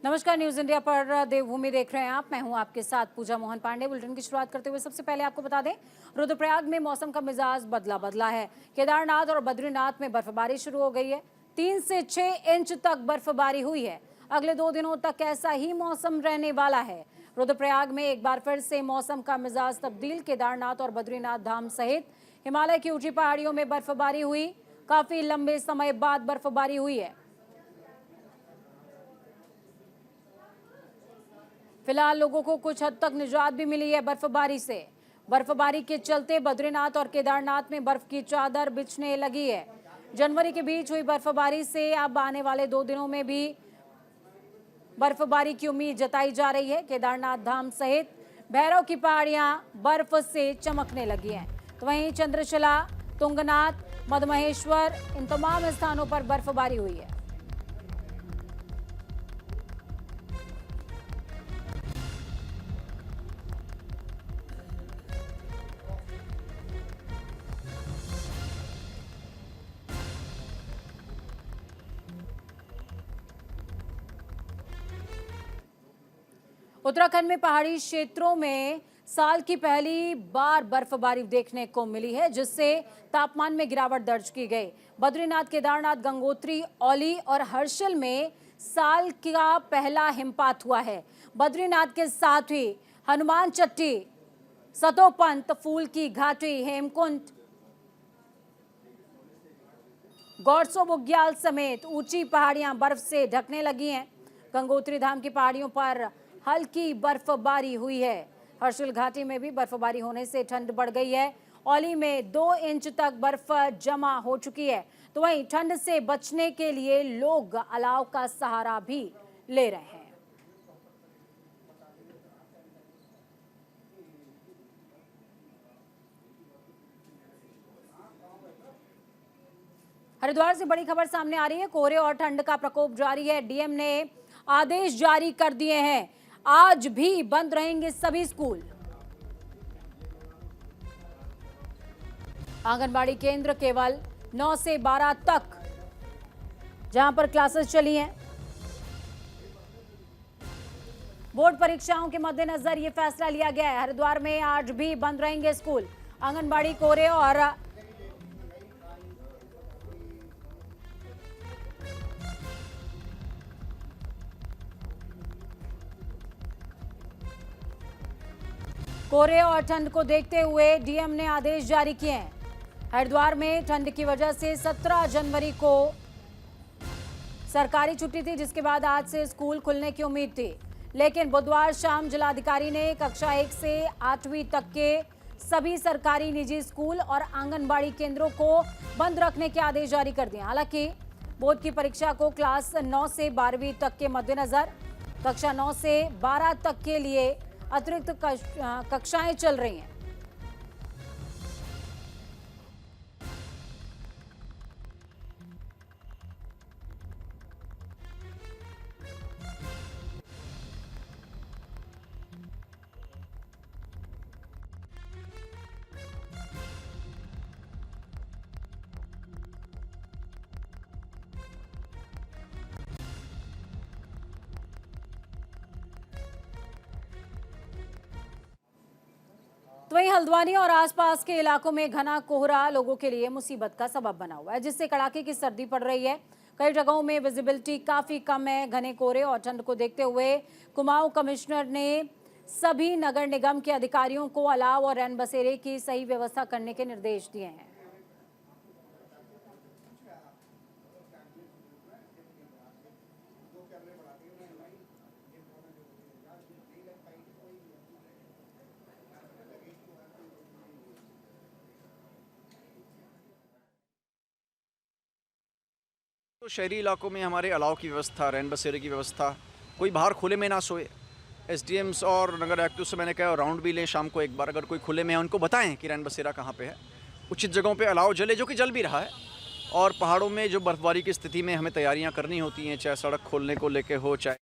नमस्कार, news India पर देवभूमि देख रहे हैं आप। मैं हूं आपके साथ पूजा मोहन पांडे। बुलेटिन की शुरुआत करते हुए सबसे पहले आपको बता दें, रुद्रप्रयाग में मौसम का मिजाज बदला बदला है। केदारनाथ और बद्रीनाथ में बर्फबारी शुरू हो गई है। 3 से 6 इंच तक बर्फबारी हुई है। अगले 2 दिनों तक ऐसा ही मौसम रहने वाला है। रुद्रप्रयाग में एक बार फिर से मौसम का मिजाज तब्दील। केदारनाथ और बद्रीनाथ धाम सहित हिमालय की ऊंची पहाड़ियों में बर्फबारी हुई। काफी लंबे समय बाद बर्फबारी हुई है। फिलहाल लोगों को कुछ हद तक निजात भी मिली है बर्फबारी से। बर्फबारी के चलते बद्रीनाथ और केदारनाथ में बर्फ की चादर बिछने लगी है। जनवरी के बीच हुई बर्फबारी से अब आने वाले 2 दिनों में भी बर्फबारी की उम्मीद जताई जा रही है। केदारनाथ धाम सहित भैरव की पहाड़ियां बर्फ से चमकने लगी हैं। तो वहीं चंद्रशिला, तुंगनाथ, मधमहेश्वर, इन तमाम स्थानों पर बर्फबारी हुई है। उत्तराखंड में पहाड़ी क्षेत्रों में साल की पहली बार बर्फबारी देखने को मिली है, जिससे तापमान में गिरावट दर्ज की गई। बद्रीनाथ, केदारनाथ, गंगोत्री, औली और हर्षिल में साल का पहला हिमपात हुआ है। बद्रीनाथ के साथ ही हनुमान चट्टी, सतोपंत, फूल की घाटी, हेमकुंड, गौरसो बुग्याल समेत ऊंची पहाड़ियां बर्फ से ढकने लगी हैं। गंगोत्री धाम की पहाड़ियों पर हल्की बर्फबारी हुई है। हर्षिल घाटी में भी बर्फबारी होने से ठंड बढ़ गई है। औली में 2 इंच तक बर्फ जमा हो चुकी है। तो वहीं ठंड से बचने के लिए लोग अलाव का सहारा भी ले रहे हैं। हरिद्वार से बड़ी खबर सामने आ रही है। कोहरे और ठंड का प्रकोप जारी है। डीएम ने आदेश जारी कर दिए हैं। आज भी बंद रहेंगे सभी स्कूल। आंगनबाड़ी केंद्र केवल 9 से 12 तक जहां पर क्लासेस चली हैं। बोर्ड परीक्षाओं के मद्देनजर यह फैसला लिया गया है। हरिद्वार में आज भी बंद रहेंगे स्कूल। आंगनबाड़ी, कोहरे और ठंड को देखते हुए डीएम ने आदेश जारी किए हैं। हरिद्वार में ठंड की वजह से 17 जनवरी को सरकारी छुट्टी थी, जिसके बाद आज से स्कूल खुलने की उम्मीद थी। लेकिन बुधवार शाम जिलाधिकारी ने कक्षा 1 से 8वीं तक के सभी सरकारी, निजी स्कूल और आंगनबाड़ी केंद्रों को बंद रखने के आदेश जारी कर दिए। हालांकि बोर्ड की परीक्षा को क्लास 9 से 12वीं तक के मद्देनजर कक्षा 9 से 12 तक के लिए अतिरिक्त कक्षाएं चल रही हैं। तो वहीं हल्द्वानी और आसपास के इलाकों में घना कोहरा लोगों के लिए मुसीबत का सबब बना हुआ है, जिससे कड़ाके की सर्दी पड़ रही है। कई जगहों में विजिबिलिटी काफी कम है। घने कोहरे और ठंड को देखते हुए कुमाऊं कमिश्नर ने सभी नगर निगम के अधिकारियों को अलाव और रैन बसेरे की सही व्यवस्था करने के निर्देश दिए हैं। तो शहरी इलाकों में हमारे अलाव की व्यवस्था, रैन बसेरे की व्यवस्था, कोई बाहर खुले में ना सोए। एसडीएम्स और नगर आयुक्तों से मैंने कहा राउंड भी लें शाम को एक बार, अगर कोई खुले में है उनको बताएं कि रैन बसेरा कहाँ पे है। उचित जगहों पे अलाव जले, जो कि जल भी रहा है। और पहाड़ों में जो बर्फबारी की स्थिति में हमें तैयारियाँ करनी होती हैं, चाहे सड़क खोलने को लेके हो, चाहे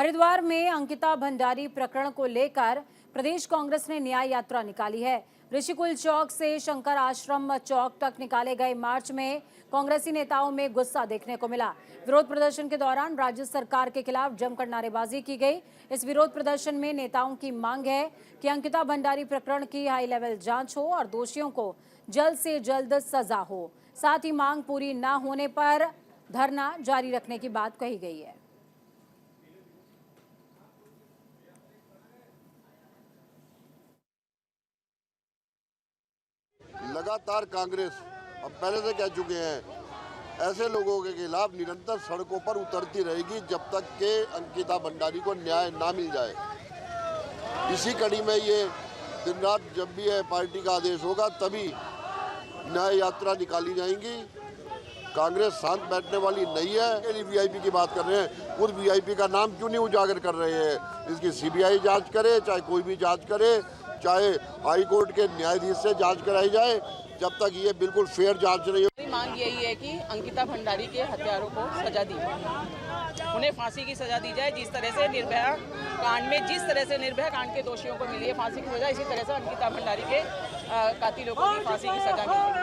हरिद्वार में अंकिता भंडारी प्रकरण को लेकर प्रदेश कांग्रेस ने न्याय यात्रा निकाली है। ऋषिकुल चौक से शंकर आश्रम चौक तक निकाले गए मार्च में कांग्रेसी नेताओं में गुस्सा देखने को मिला। विरोध प्रदर्शन के दौरान राज्य सरकार के खिलाफ जमकर नारेबाजी की गई। इस विरोध प्रदर्शन में नेताओं की मांग है कि अंकिता भंडारी प्रकरण की हाई लेवल जांच हो और दोषियों को जल्द से जल्द सजा हो। साथ ही मांग पूरी न होने पर धरना जारी रखने की बात कही गई है। लगातार कांग्रेस अब पहले से कह चुके हैं, ऐसे लोगों के खिलाफ निरंतर सड़कों पर उतरती रहेगी जब तक कि अंकिता भंडारी को न्याय ना मिल जाए। इसी कड़ी में ये दिन रात जब भी है पार्टी का आदेश होगा तभी न्याय यात्रा निकाली जाएंगी। कांग्रेस शांत बैठने वाली नहीं है। वीआईपी की बात कर रहे हैं, उस वीआईपी का नाम क्यों नहीं उजागर कर रहे हैं? इसकी सीबीआई जांच करे, चाहे कोई भी जांच करे, चाहे हाई कोर्ट के न्यायाधीश से जांच कराई जाए। जब तक ये बिल्कुल फेयर जांच नहीं हो। मांग यही है कि अंकिता भंडारी के हत्यारों को सजा दी जाए, उन्हें फांसी की सजा दी जाए। जिस तरह से निर्भया कांड में जिस तरह से निर्भया कांड के दोषियों को मिली है फांसी की सजा, इसी तरह से अंकिता भंडारी के कातिलों को भी फांसी की सजा मिलेगी।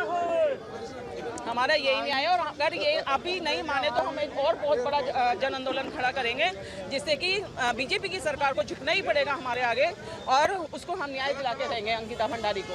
हमारा यही न्याय है और अगर ये अभी नहीं माने तो हम एक और बहुत बड़ा जन आंदोलन खड़ा करेंगे, जिससे कि बीजेपी की सरकार को झुकना ही पड़ेगा हमारे आगे और उसको हम न्याय दिलाते रहेंगे अंकिता भंडारी को।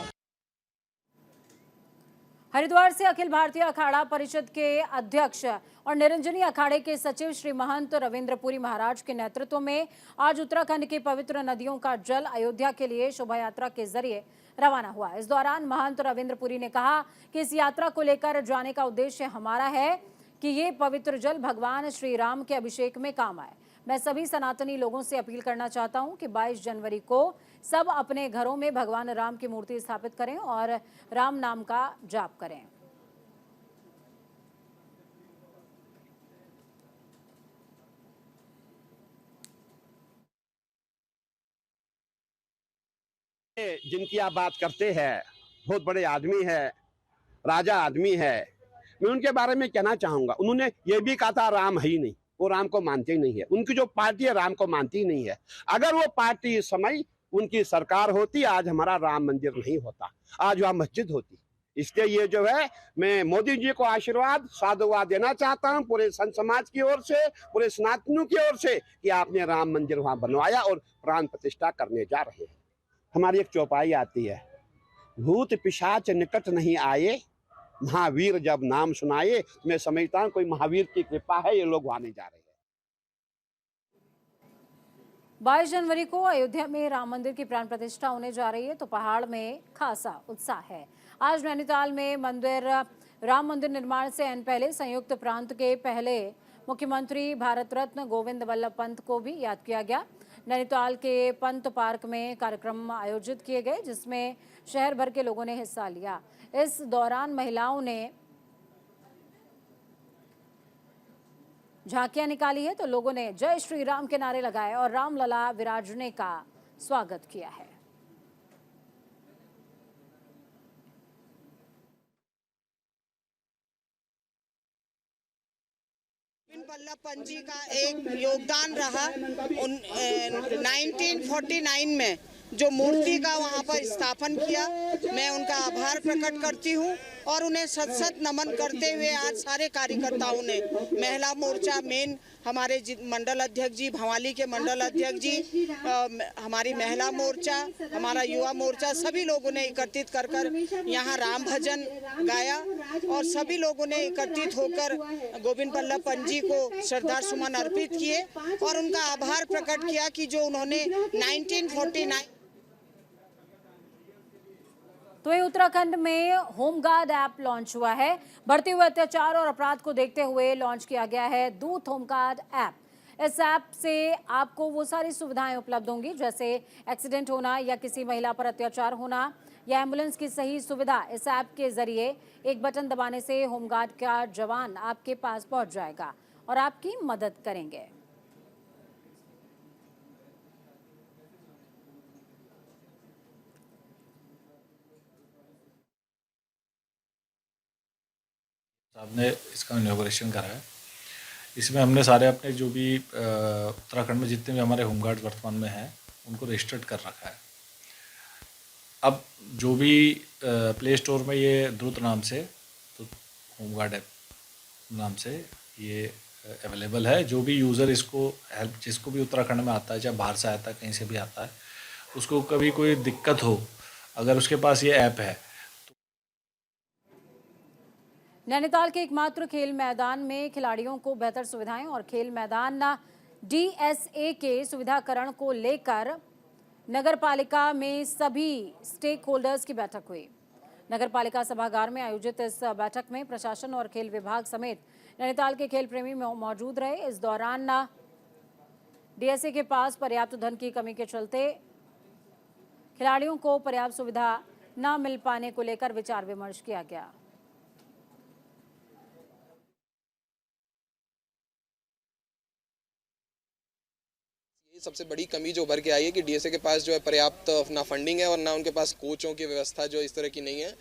हरिद्वार से अखिल भारतीय अखाड़ा परिषद के अध्यक्ष और निरंजनी अखाड़े के सचिव श्री महंत रविंद्रपुरी महाराज के नेतृत्व में आज उत्तराखंड की पवित्र नदियों का जल अयोध्या के लिए शोभा यात्रा के जरिए रवाना हुआ। इस दौरान महंत रविंद्रपुरी ने कहा कि इस यात्रा को लेकर जाने का उद्देश्य हमारा है कि ये पवित्र जल भगवान श्री राम के अभिषेक में काम आए। मैं सभी सनातनी लोगों से अपील करना चाहता हूं कि 22 जनवरी को सब अपने घरों में भगवान राम की मूर्ति स्थापित करें और राम नाम का जाप करें। जिनकी आप बात करते हैं बहुत बड़े आदमी है, राजा आदमी है। मैं उनके बारे में कहना चाहूंगा, उन्होंने ये भी कहा था राम है ही नहीं, वो राम को मानते ही नहीं है। उनकी जो पार्टी है राम को मानती ही नहीं है। अगर वो पार्टी इस समय उनकी सरकार होती, आज हमारा राम मंदिर नहीं होता, आज वहाँ मस्जिद होती। इसलिए ये जो है, मैं मोदी जी को आशीर्वाद साधुवाद देना चाहता हूँ पूरे संत समाज की ओर से, पूरे सनातनियों की ओर से, कि आपने राम मंदिर वहाँ बनवाया और प्राण प्रतिष्ठा करने जा रहे हैं। हमारी एक चौपाई आती है, भूत पिशाच निकट नहीं आए, महावीर जब नाम सुनाए। मैं समझता हूँ कोई महावीर की कृपा है, ये लोग आने जा रहे हैं। 22 जनवरी को अयोध्या में राम मंदिर की प्राण प्रतिष्ठा होने जा रही है, तो पहाड़ में खासा उत्साह है। आज नैनीताल में राम मंदिर निर्माण से एन पहले संयुक्त प्रांत के पहले मुख्यमंत्री भारत रत्न गोविंद वल्लभ पंत को भी याद किया गया। नैनीताल के पंत पार्क में कार्यक्रम आयोजित किए गए, जिसमें शहर भर के लोगों ने हिस्सा लिया। इस दौरान महिलाओं ने झांकियां निकाली है, तो लोगों ने जय श्री राम के नारे लगाए और रामलला विराजने का स्वागत किया है। वल्लभ पंत जी का एक योगदान रहा 1949 में जो मूर्ति का वहाँ पर स्थापन किया। मैं उनका आभार प्रकट करती हूँ और उन्हें सत सत नमन करते हुए आज सारे कार्यकर्ताओं ने, महिला मोर्चा मेन हमारे मंडल अध्यक्ष जी, भवाली के मंडल अध्यक्ष जी, हमारी महिला मोर्चा, हमारा युवा मोर्चा, सभी लोगों ने एकत्रित कर यहाँ राम भजन गाया और सभी लोगों ने एकत्रित होकर गोविंद वल्लभ पंत जी को श्रद्धा सुमन अर्पित किए और उनका आभार प्रकट किया कि जो उन्होंने 1949। तो ये उत्तराखंड में होमगार्ड ऐप लॉन्च हुआ है। बढ़ते हुए अत्याचार और अपराध को देखते हुए लॉन्च किया गया है दूत होमगार्ड ऐप। इस ऐप से आपको वो सारी सुविधाएं उपलब्ध होंगी, जैसे एक्सीडेंट होना या किसी महिला पर अत्याचार होना या एम्बुलेंस की सही सुविधा। इस ऐप के जरिए एक बटन दबाने से होमगार्ड का जवान आपके पास पहुंच जाएगा और आपकी मदद करेंगे। साहब ने इसका इनॉग्रेशन करा है। इसमें हमने सारे अपने जो भी उत्तराखंड में जितने भी हमारे होमगार्ड वर्तमान में हैं उनको रजिस्टर्ड कर रखा है। अब जो भी प्ले स्टोर में ये द्रुत नाम से, तो होमगार्ड ऐप नाम से ये अवेलेबल है। जो भी यूज़र इसको हेल्प, जिसको भी उत्तराखंड में आता है, चाहे बाहर से आता है, कहीं से भी आता है, उसको कभी कोई दिक्कत हो, अगर उसके पास ये ऐप है। नैनीताल के एकमात्र खेल मैदान में खिलाड़ियों को बेहतर सुविधाएं और खेल मैदान DSA के सुविधाकरण को लेकर नगर पालिका में सभी स्टेक होल्डर्स की बैठक हुई। नगर पालिका सभागार में आयोजित इस बैठक में प्रशासन और खेल विभाग समेत नैनीताल के खेल प्रेमी मौजूद रहे। इस दौरान DSA के पास पर्याप्त धन की कमी के चलते खिलाड़ियों को पर्याप्त सुविधा न मिल पाने को लेकर विचार विमर्श किया गया। सबसे बड़ी कमी जो उभर के आई है कि DSA के पास जो है पर्याप्त ना फंडिंग है और ना उनके पास कोचों की व्यवस्था जो इस तरह की नहीं है।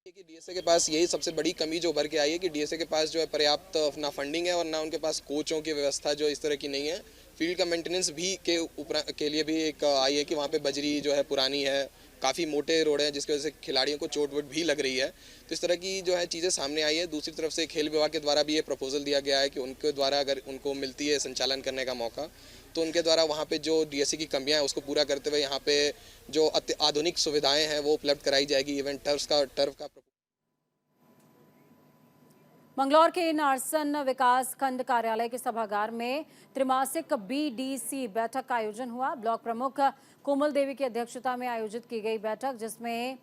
कि DSA के पास यही सबसे बड़ी कमी जो उभर के आई है कि DSA के पास जो है पर्याप्त ना फंडिंग है और ना उनके पास कोचों की व्यवस्था जो इस तरह की नहीं है। फील्ड का मेंटेनेंस भी के लिए भी एक आई है कि वहाँ पे बजरी जो है पुरानी है, काफ़ी मोटे रोड हैं, जिसकी वजह से खिलाड़ियों को चोट वोट भी लग रही है। तो इस तरह की जो है चीज़ें सामने आई है। दूसरी तरफ से खेल विभाग के द्वारा भी ये प्रपोजल दिया गया है कि उनके द्वारा अगर उनको मिलती है संचालन करने का मौका, तो उनके द्वारा वहाँ पे जो DSA की कमियां हैं उसको पूरा करते हुए यहाँ पे जो आधुनिक सुविधाएं हैं वो उपलब्ध कराई जाएगी। इवेंट टर्फ का मंगलौर के नारसन विकास खंड कार्यालय के सभागार में त्रिमासिक BDC बैठक का आयोजन हुआ। ब्लॉक प्रमुख कोमल देवी की अध्यक्षता में आयोजित की गई बैठक, जिसमें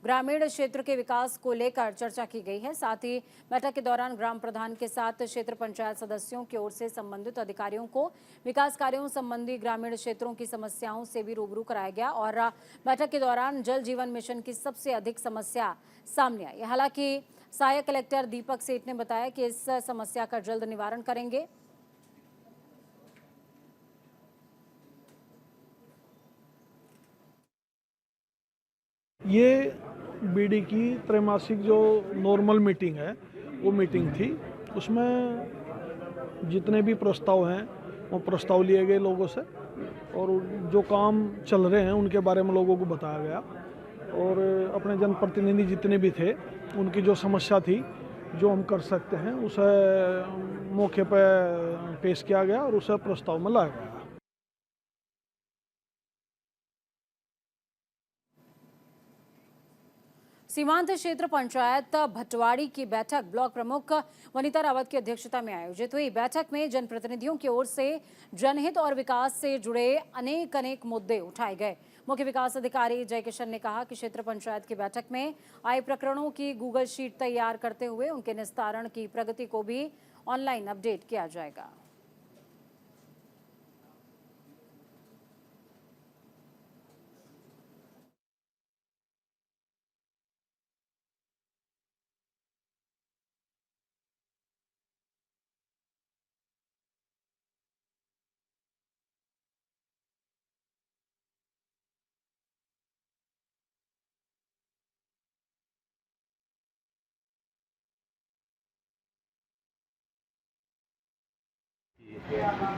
ग्रामीण क्षेत्र के विकास को लेकर चर्चा की गई है। साथ ही बैठक के दौरान ग्राम प्रधान के साथ क्षेत्र पंचायत सदस्यों की ओर से संबंधित अधिकारियों को विकास कार्यों संबंधी ग्रामीण क्षेत्रों की समस्याओं से भी रूबरू कराया गया और बैठक के दौरान जल जीवन मिशन की सबसे अधिक समस्या सामने आई। हालांकि सहायक कलेक्टर दीपक सेठ ने बताया कि इस समस्या का जल्द निवारण करेंगे। ये BD की त्रैमासिक जो नॉर्मल मीटिंग है वो मीटिंग थी। उसमें जितने भी प्रस्ताव हैं वो प्रस्ताव लिए गए लोगों से और जो काम चल रहे हैं उनके बारे में लोगों को बताया गया और अपने जनप्रतिनिधि जितने भी थे उनकी जो समस्या थी जो हम कर सकते हैं उसे मौके पर पेश किया गया और उसे प्रस्ताव में लाया गया। सीमांत क्षेत्र पंचायत भटवाड़ी की बैठक ब्लॉक प्रमुख वनिता रावत की अध्यक्षता में आयोजित हुई। बैठक में जनप्रतिनिधियों की ओर से जनहित और विकास से जुड़े अनेक मुद्दे उठाए गए। मुख्य विकास अधिकारी जय किशन ने कहा कि क्षेत्र पंचायत की बैठक में आए प्रकरणों की गूगल शीट तैयार करते हुए उनके निस्तारण की प्रगति को भी ऑनलाइन अपडेट किया जाएगा।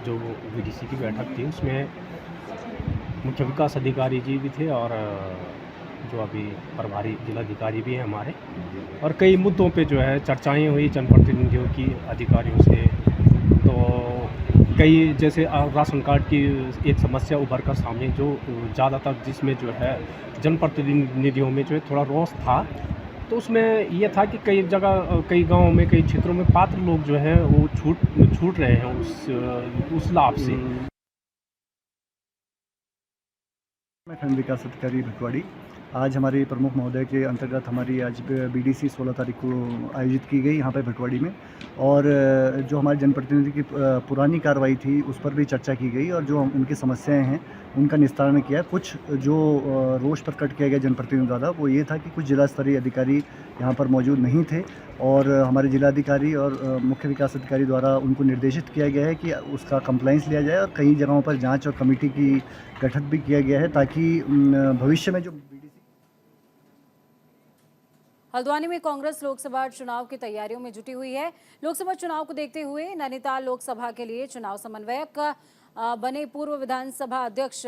जो VDC की बैठक थी उसमें मुख्य विकास अधिकारी जी भी थे और जो अभी प्रभारी जिलाधिकारी भी हैं हमारे, और कई मुद्दों पे जो है चर्चाएं हुई जनप्रतिनिधियों की, अधिकारियों से। तो कई जैसे राशन कार्ड की एक समस्या उभर कर सामने जो ज़्यादातर जिसमें जो है जनप्रतिनिधियों में जो है थोड़ा रोष था, तो उसमें ये था कि कई जगह कई गांवों में कई क्षेत्रों में पात्र लोग जो हैं वो छूट रहे हैं उस लाभ से। मैं खंड विकास अधिकारी भटवाड़ी। आज हमारे प्रमुख महोदय के अंतर्गत हमारी आज बीडीसी 16 तारीख को आयोजित की गई यहाँ पे भटवाड़ी में, और जो हमारे जनप्रतिनिधि की पुरानी कार्रवाई थी उस पर भी चर्चा की गई और जो उनकी समस्याएं हैं उनका निस्तारण किया। कुछ जो रोष प्रकट किया गया जनप्रतिनिधि द्वारा वो ये था कि कुछ जिला स्तरीय अधिकारी यहाँ पर मौजूद नहीं थे और हमारे जिलाधिकारी और मुख्य विकास अधिकारी द्वारा उनको निर्देशित किया गया है कि उसका कंप्लाइंस लिया जाए और कई जगहों पर जांच और कमेटी की गठन भी किया गया है ताकि भविष्य में जो हल्द्वानी में कांग्रेस लोकसभा चुनाव की तैयारियों में जुटी हुई है। लोकसभा चुनाव को देखते हुए नैनीताल लोकसभा के लिए चुनाव समन्वयक बने पूर्व विधानसभा अध्यक्ष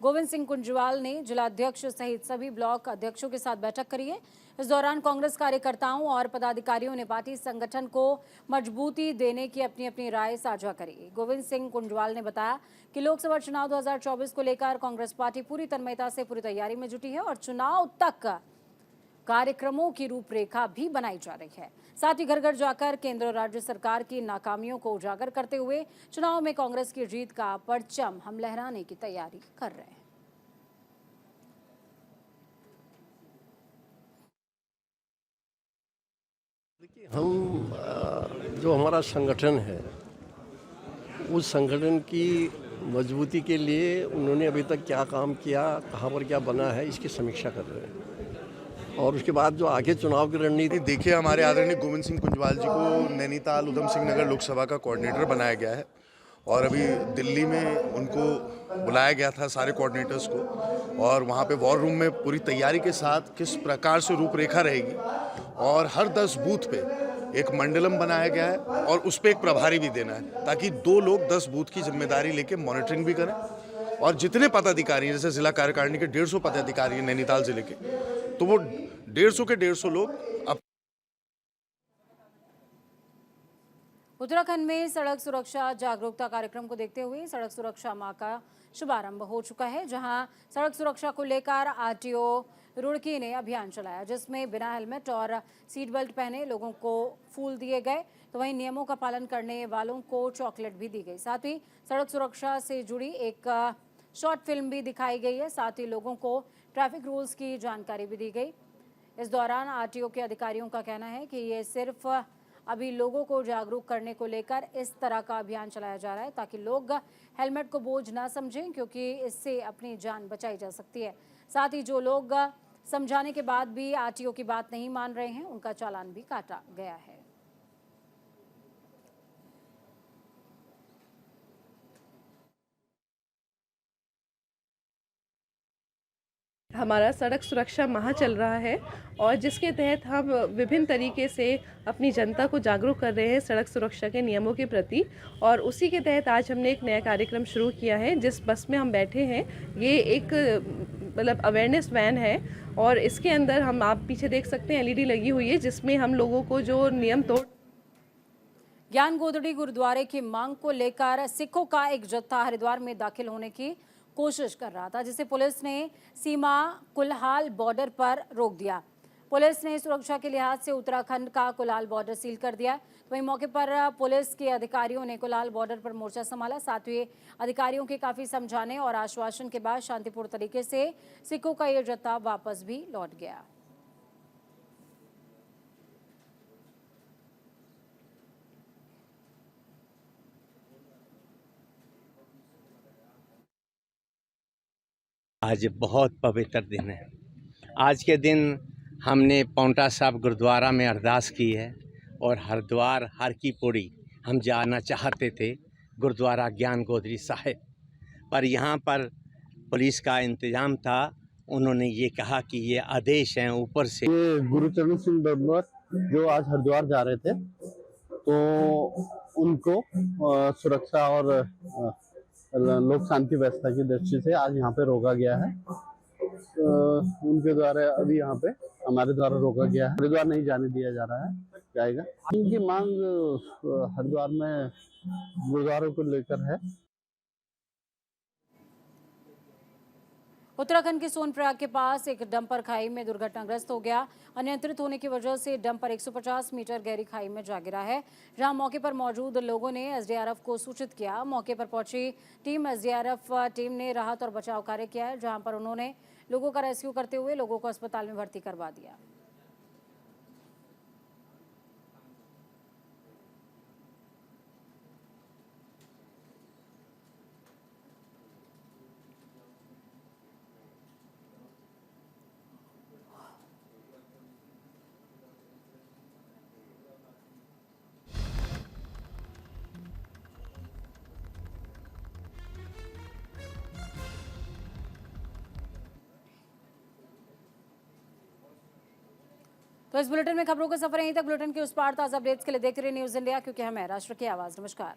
गोविंद सिंह कुंजवाल ने जिलाध्यक्ष सहित सभी ब्लॉक अध्यक्षों के साथ बैठक करी है। इस दौरान कांग्रेस कार्यकर्ताओं और पदाधिकारियों ने पार्टी संगठन को मजबूती देने की अपनी अपनी राय साझा करी। गोविंद सिंह कुंजवाल ने बताया कि लोकसभा चुनाव 2024 को लेकर कांग्रेस पार्टी पूरी तन्मयता से पूरी तैयारी में जुटी है और चुनाव तक कार्यक्रमों की रूपरेखा भी बनाई जा रही है। साथ ही घर घर जाकर केंद्र और राज्य सरकार की नाकामियों को उजागर करते हुए चुनाव में कांग्रेस की जीत का परचम हम लहराने की तैयारी कर रहे हैं। देखिए, हम जो हमारा संगठन है उस संगठन की मजबूती के लिए उन्होंने अभी तक क्या काम किया, कहाँ पर क्या बना है, इसकी समीक्षा कर रहे हैं और उसके बाद जो आगे चुनाव की रणनीति। देखिए, हमारे आदरणीय गोविंद सिंह कुंजवाल जी को नैनीताल उधम सिंह नगर लोकसभा का कोऑर्डिनेटर बनाया गया है और अभी दिल्ली में उनको बुलाया गया था सारे कोऑर्डिनेटर्स को, और वहाँ पे वॉर रूम में पूरी तैयारी के साथ किस प्रकार से रूपरेखा रहेगी और हर 10 बूथ पे एक मंडलम बनाया गया है और उस पर एक प्रभारी भी देना है ताकि 2 लोग 10 बूथ की जिम्मेदारी लेके मॉनिटरिंग भी करें और जितने पदाधिकारी हैं, जैसे जिला कार्यकारिणी के 150 पदाधिकारी हैं नैनीताल जिले के, तो वो 150 के 150 लोग अब। उत्तराखंड में सड़क सुरक्षा जागरूकता कार्यक्रम को देखते हुए सड़क सुरक्षा माह का शुभारंभ हो चुका है, जहां सड़क सुरक्षा को लेकर आरटीओ रुड़की ने अभियान चलाया, जिसमें बिना हेलमेट और सीट बेल्ट पहने लोगों को फूल दिए गए, तो वहीं नियमों का पालन करने वालों को चॉकलेट भी दी गई। साथ ही सड़क सुरक्षा से जुड़ी एक शॉर्ट फिल्म भी दिखाई गई है। साथ ही लोगों को ट्रैफिक रूल्स की जानकारी भी दी गई। इस दौरान आरटीओ के अधिकारियों का कहना है कि ये सिर्फ अभी लोगों को जागरूक करने को लेकर इस तरह का अभियान चलाया जा रहा है ताकि लोग हेलमेट को बोझ ना समझें, क्योंकि इससे अपनी जान बचाई जा सकती है। साथ ही जो लोग समझाने के बाद भी आरटीओ की बात नहीं मान रहे हैं, उनका चालान भी काटा गया है। हमारा सड़क सुरक्षा माह चल रहा है और जिसके तहत हम विभिन्न तरीके से अपनी जनता को जागरूक कर रहे हैं सड़क सुरक्षा के नियमों के प्रति, और उसी के तहत आज हमने एक नया कार्यक्रम शुरू किया है। जिस बस में हम बैठे हैं ये एक मतलब अवेयरनेस वैन है और इसके अंदर हम आप पीछे देख सकते हैं एलईडी लगी हुई है, जिसमें हम लोगों को जो नियम तोड़। ज्ञान गोदड़ी गुरुद्वारे की मांग को लेकर सिखों का एक जत्था हरिद्वार में दाखिल होने की कोशिश कर रहा था, जिसे पुलिस ने सीमा कुल्हाल बॉर्डर पर रोक दिया। पुलिस ने सुरक्षा के लिहाज से उत्तराखंड का कुल्हाल बॉर्डर सील कर दिया। वहीं मौके पर पुलिस के अधिकारियों ने कुल्हाल बॉर्डर पर मोर्चा संभाला। साथ ही अधिकारियों के काफी समझाने और आश्वासन के बाद शांतिपूर्ण तरीके से सिखों का यह जत्था वापस भी लौट गया। आज बहुत पवित्र दिन है। आज के दिन हमने पांवटा साहिब गुरुद्वारा में अरदास की है और हरिद्वार हर की पौड़ी हम जाना चाहते थे गुरुद्वारा ज्ञान गोदड़ी साहिब, पर यहाँ पर पुलिस का इंतज़ाम था। उन्होंने ये कहा कि ये आदेश हैं ऊपर से। ये गुरुचरण सिंह बब्बर जो आज हरिद्वार जा रहे थे, तो उनको सुरक्षा और लोक शांति व्यवस्था की दृष्टि से आज यहाँ पे रोका गया है। उनके द्वारा अभी यहाँ पे हमारे द्वारा रोका गया है। हरिद्वार नहीं जाने दिया जा रहा है, जाएगा। उनकी मांग हरिद्वार में गुरुद्वारों को लेकर है। उत्तराखंड के सोनप्रयाग के पास एक डंपर खाई में दुर्घटनाग्रस्त हो गया। अनियंत्रित होने की वजह से डंपर 150 मीटर गहरी खाई में जा गिरा है, जहां मौके पर मौजूद लोगों ने एसडीआरएफ को सूचित किया। मौके पर पहुंची टीम एसडीआरएफ टीम ने राहत और बचाव कार्य किया है, जहां पर उन्होंने लोगों का रेस्क्यू करते हुए लोगों को अस्पताल में भर्ती करवा दिया। तो इस बुलेटिन में खबरों का सफर यहीं तक। बुलेटिन के उस पार ताज़ा अपडेट्स के लिए देखते रहिए न्यूज़ इंडिया, क्योंकि हम है राष्ट्र की आवाज़। नमस्कार।